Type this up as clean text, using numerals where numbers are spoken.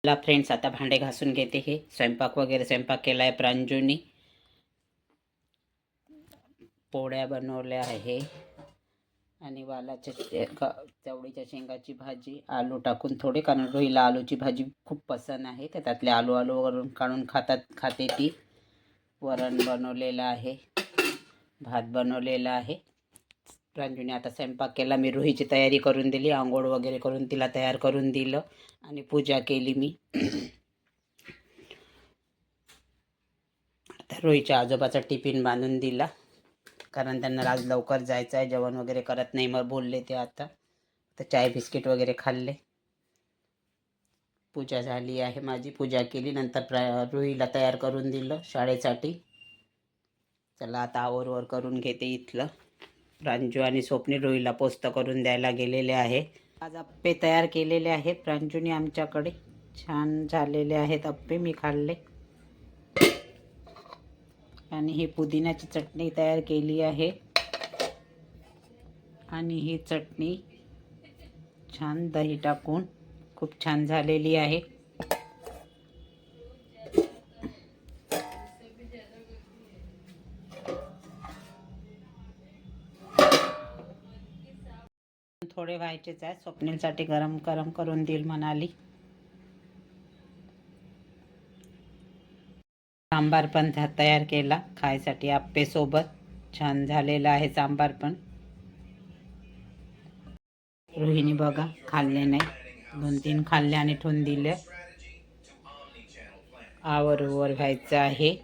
ला फ्रेंड्स, आता भांडे घासून घेते. हे स्वयंपाक केलाय प्रांजूनी. पोळ्या बनवल्या आहे आणि वालाच्या चवळीच्या शेंगाची भाजी, आलू टाकून थोडे, कारण रोहीला आलूची भाजी खूप पसंत आहे. तर त्यातले आलू वरून काढून खाते ती. वरण बनवलेलं आहे, भात बनवलेला आहे. प्रांजूने आता स्वयंपाक केला. मी रोहीची तयारी करून दिली, आंघोळ वगैरे करून तिला तयार करून दिलं आणि पूजा केली मी. आता रोहीच्या आजोबाचा टिफिन बांधून दिला, कारण त्यांना आज लवकर जायचं आहे. जेवण वगैरे करत नाही मग बोलले ते. आता तर चाय बिस्किट वगैरे खाल्ले. पूजा झाली आहे माझी. पूजा केली, नंतर रोहीला तयार करून दिलं शाळेसाठी. चला आता आवर करून घेते इथलं. प्रांजू आणि स्वप्नील रोहीला पोस्त करून द्यायला गेलेले आहे. आज अप्पे तयार केलेले आहेत प्रांजूने आमच्याकडे. छान झालेले आहेत अप्पे, मी खाल्ले. आणि ही पुदिन्याची चटणी तयार केली आहे, आणि ही चटणी छान दही टाकून खूप छान झालेली आहे. थोडे व्हायचेच आहे. स्वप्नीलसाठी गरम गरम करून देईल म्हणाली. सांबार पण तयार केला खायसाठी आप्पे सोबत. छान झालेला आहे सांबार पण. रोहिणी बघा खाल्ले नाही, 2-3 खाल्ले आणि ठेवून दिले. आवर व्हायचं आहे.